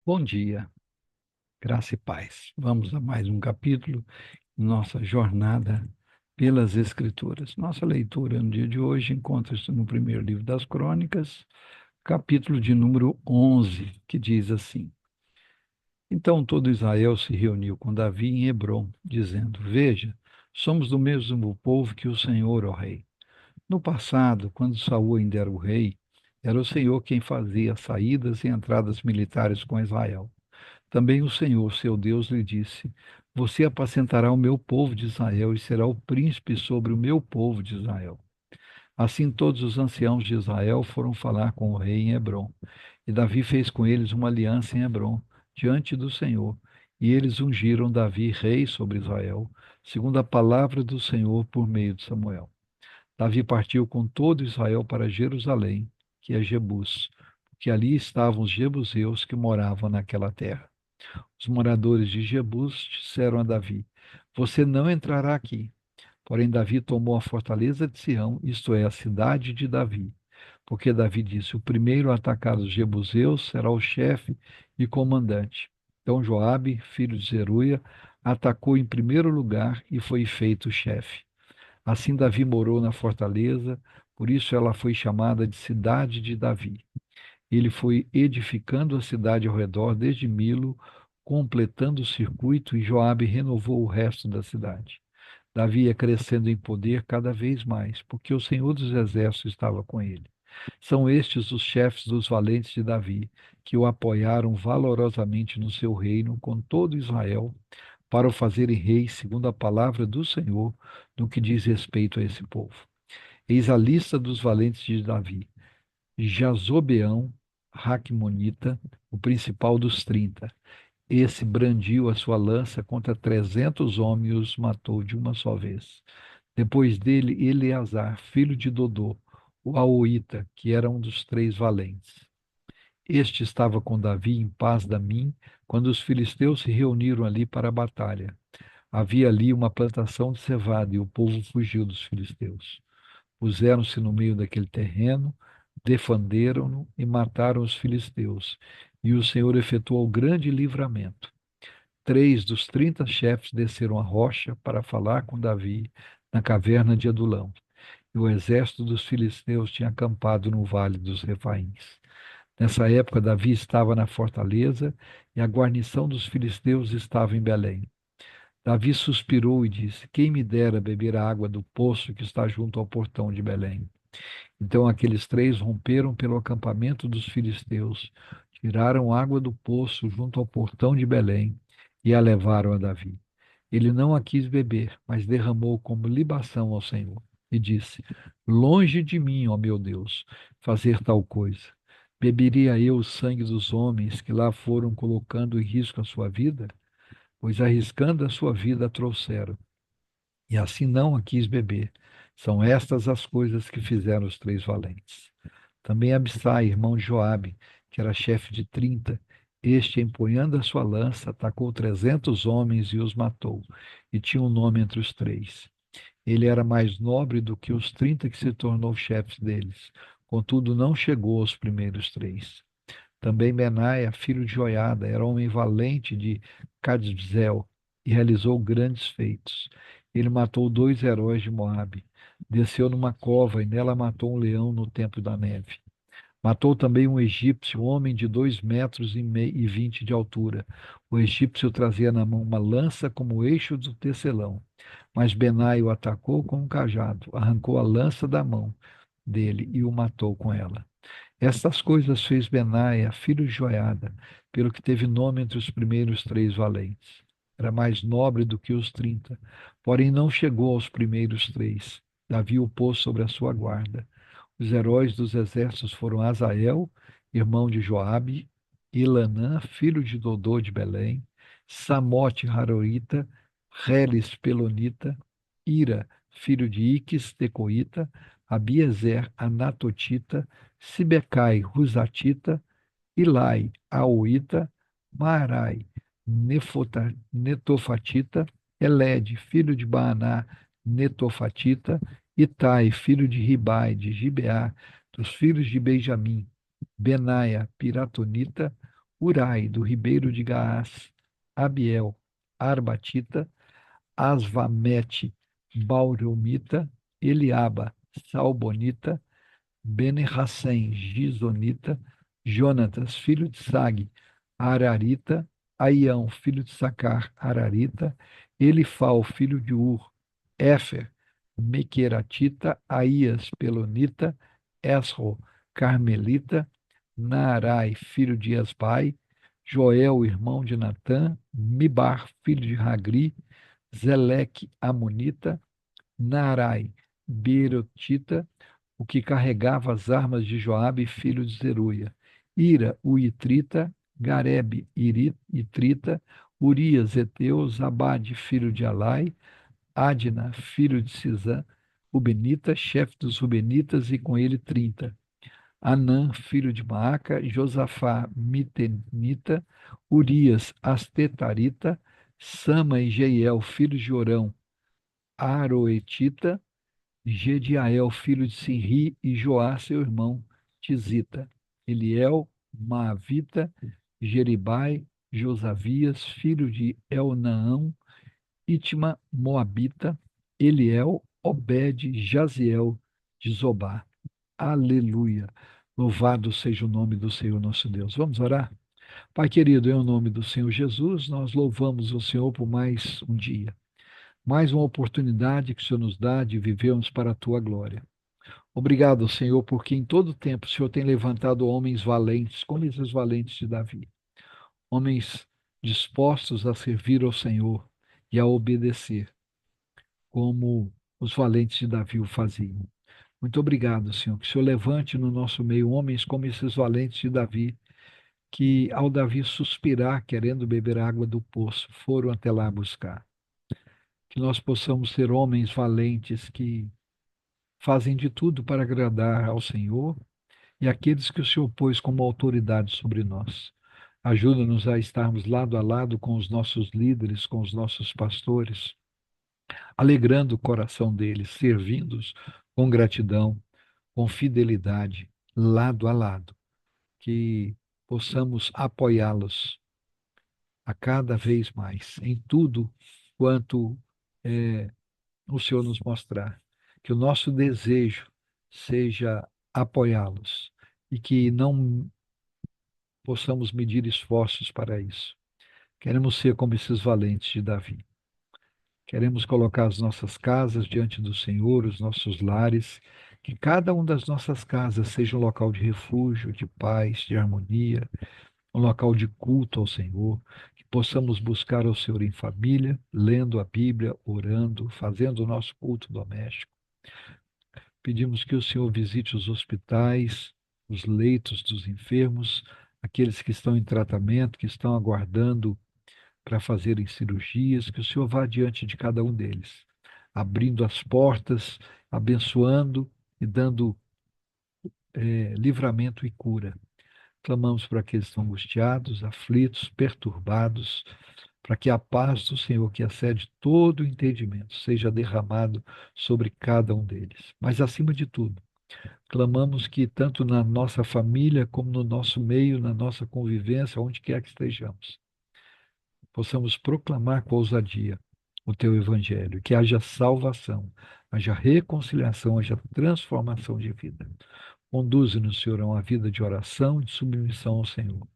Bom dia, graça e paz. Vamos a mais um capítulo em nossa jornada pelas Escrituras. Nossa leitura no dia de hoje encontra-se no primeiro livro das Crônicas, capítulo de número 11, que diz assim: Então todo Israel se reuniu com Davi em Hebrom, dizendo: Veja, somos do mesmo povo que o Senhor, ó rei. No passado, quando Saul ainda era o rei, era o Senhor quem fazia saídas e entradas militares com Israel. Também o Senhor, seu Deus, lhe disse: Você apacentará o meu povo de Israel e será o príncipe sobre o meu povo de Israel. Assim, todos os anciãos de Israel foram falar com o rei em Hebrom. E Davi fez com eles uma aliança em Hebrom, diante do Senhor. E eles ungiram Davi rei sobre Israel, segundo a palavra do Senhor por meio de Samuel. Davi partiu com todo Israel para Jerusalém, que é Jebus, porque ali estavam os jebuseus que moravam naquela terra. Os moradores de Jebus disseram a Davi: Você não entrará aqui. Porém, Davi tomou a fortaleza de Sião, isto é, a cidade de Davi. Porque Davi disse: O primeiro a atacar os jebuseus será o chefe e comandante. Então Joabe, filho de Zeruia, atacou em primeiro lugar e foi feito chefe. Assim Davi morou na fortaleza, por isso ela foi chamada de cidade de Davi. Ele foi edificando a cidade ao redor desde Milo, completando o circuito, e Joabe renovou o resto da cidade. Davi ia crescendo em poder cada vez mais, porque o Senhor dos Exércitos estava com ele. São estes os chefes dos valentes de Davi, que o apoiaram valorosamente no seu reino com todo Israel, para o fazerem rei segundo a palavra do Senhor, no que diz respeito a esse povo. Eis a lista dos valentes de Davi: Jazobeão, Raquemonita, o principal dos 30. Esse brandiu a sua lança contra 300 homens e os matou de uma só vez. Depois dele, Eleazar, filho de Dodô, o Aoíta, que era um dos três valentes. Este estava com Davi em paz da mim, quando os filisteus se reuniram ali para a batalha. Havia ali uma plantação de cevada e o povo fugiu dos filisteus. Puseram-se no meio daquele terreno, defenderam-no e mataram os filisteus. E o Senhor efetuou grande livramento. 3 dos 30 chefes desceram a rocha para falar com Davi na caverna de Adulão. E o exército dos filisteus tinha acampado no vale dos Refaíns. Nessa época, Davi estava na fortaleza e a guarnição dos filisteus estava em Belém. Davi suspirou e disse: Quem me dera beber a água do poço que está junto ao portão de Belém. Então aqueles três romperam pelo acampamento dos filisteus, tiraram água do poço junto ao portão de Belém e a levaram a Davi. Ele não a quis beber, mas derramou como libação ao Senhor e disse: Longe de mim, ó meu Deus, fazer tal coisa. Beberia eu o sangue dos homens que lá foram colocando em risco a sua vida? Pois arriscando a sua vida a trouxeram, e assim não a quis beber. São estas as coisas que fizeram os três valentes. Também Abissai, irmão de Joabe, que era chefe de 30, este, empunhando a sua lança, atacou 300 homens e os matou, e tinha um nome entre os três. Ele era mais nobre do que os 30 que se tornou chefe deles, contudo não chegou aos primeiros três. Também Benaia, filho de Joiada, era homem valente de Cabzeel e realizou grandes feitos. Ele matou 2 heróis de Moabe, desceu numa cova e nela matou um leão no tempo da neve. Matou também um egípcio, homem de 2 metros e 20 de altura. O egípcio trazia na mão uma lança como o eixo do tecelão. Mas Benai o atacou com um cajado, arrancou a lança da mão dele e o matou com ela. Estas coisas fez Benaia, filho de Joiada, pelo que teve nome entre os primeiros três valentes. Era mais nobre do que os 30, porém não chegou aos primeiros três. Davi o pôs sobre a sua guarda. Os heróis dos exércitos foram Azael, irmão de Joabe, Elanã, filho de Dodô de Belém, Samote Harorita, Reles Pelonita, Ira, filho de Iques Tecoita, Abiezer Anatotita, Sibecai Rusatita, Ilai Aoita, Maarai Netofatita, Elede, filho de Baaná Netofatita, Itai, filho de Ribai, de Gibeá, dos filhos de Benjamim, Benaia, Piratonita, Urai, do ribeiro de Gaás, Abiel, Arbatita, Asvamete, Bauromita, Eliaba, Salbonita, Bene-Hassem, Gizonita, Jonatas, filho de Sage, Ararita, Aião, filho de Sacar, Ararita, Elifal, filho de Ur, Éfer, Mequeratita, Aías, Pelonita, Esro, Carmelita, Naarai, filho de Esbai, Joel, irmão de Natã, Mibar, filho de Hagri, Zeleque, Amonita, Naarai, Beerotita, o que carregava as armas de Joabe, filho de Zeruia, Ira, o Itrita, Garebe, Itrita, Urias, Eteu, Zabade, filho de Alai, Adna, filho de Cisã, Rubenita, chefe dos Rubenitas, e com ele 30. Anã, filho de Maaca, Josafá, Mitenita, Urias, Astetarita, Sama e Jeiel, filho de Orão, Aroetita, Gediael, filho de Sinri, e Joá, seu irmão, Tizita, Eliel, Maavita, Jeribai, Josavias, filho de Elnaão, Itma, Moabita, Eliel, Obed, Jaziel, de Zobá. Aleluia. Louvado seja o nome do Senhor nosso Deus. Vamos orar? Pai querido, em nome do Senhor Jesus, nós louvamos o Senhor por mais um dia, mais uma oportunidade que o Senhor nos dá de vivermos para a tua glória. Obrigado, Senhor, porque em todo tempo o Senhor tem levantado homens valentes, como esses valentes de Davi, homens dispostos a servir ao Senhor e a obedecer, como os valentes de Davi o faziam. Muito obrigado, Senhor, que o Senhor levante no nosso meio homens como esses valentes de Davi, que ao Davi suspirar, querendo beber água do poço, foram até lá buscar. Que nós possamos ser homens valentes que fazem de tudo para agradar ao Senhor e aqueles que o Senhor pôs como autoridade sobre nós. Ajuda-nos a estarmos lado a lado com os nossos líderes, com os nossos pastores, alegrando o coração deles, servindo-os com gratidão, com fidelidade, lado a lado, que possamos apoiá-los a cada vez mais em tudo quanto o Senhor nos mostrar. Que o nosso desejo seja apoiá-los e que não possamos medir esforços para isso. Queremos ser como esses valentes de Davi. Queremos colocar as nossas casas diante do Senhor, os nossos lares, que cada uma das nossas casas seja um local de refúgio, de paz, de harmonia, um local de culto ao Senhor, que possamos buscar ao Senhor em família, lendo a Bíblia, orando, fazendo o nosso culto doméstico. Pedimos que o Senhor visite os hospitais, os leitos dos enfermos, aqueles que estão em tratamento, que estão aguardando para fazerem cirurgias, que o Senhor vá diante de cada um deles, abrindo as portas, abençoando e dando livramento e cura. Clamamos por aqueles que estão angustiados, aflitos, perturbados, para que a paz do Senhor, que excede todo o entendimento, seja derramado sobre cada um deles. Mas, acima de tudo, clamamos que tanto na nossa família, como no nosso meio, na nossa convivência, onde quer que estejamos, possamos proclamar com ousadia o teu evangelho, que haja salvação, haja reconciliação, haja transformação de vida. Conduze-nos, Senhor, a uma vida de oração e de submissão ao Senhor.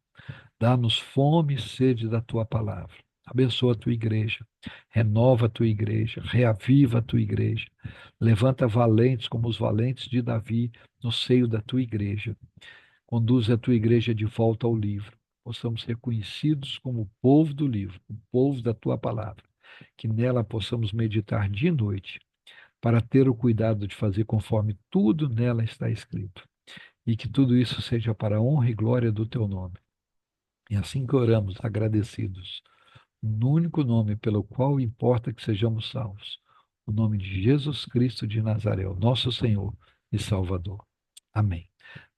Dá-nos fome e sede da tua palavra. Abençoa a tua igreja, renova a tua igreja, reaviva a tua igreja. Levanta valentes como os valentes de Davi no seio da tua igreja. Conduz a tua igreja de volta ao livro. Possamos ser conhecidos como o povo do livro, o povo da tua palavra. Que nela possamos meditar dia e noite, para ter o cuidado de fazer conforme tudo nela está escrito. E que tudo isso seja para a honra e glória do teu nome. E assim que oramos, agradecidos, no único nome pelo qual importa que sejamos salvos, o nome de Jesus Cristo de Nazaré, o nosso Senhor e Salvador. Amém.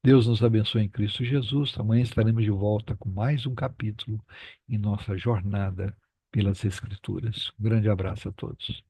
Deus nos abençoe em Cristo Jesus. Amanhã estaremos de volta com mais um capítulo em nossa jornada pelas Escrituras. Um grande abraço a todos.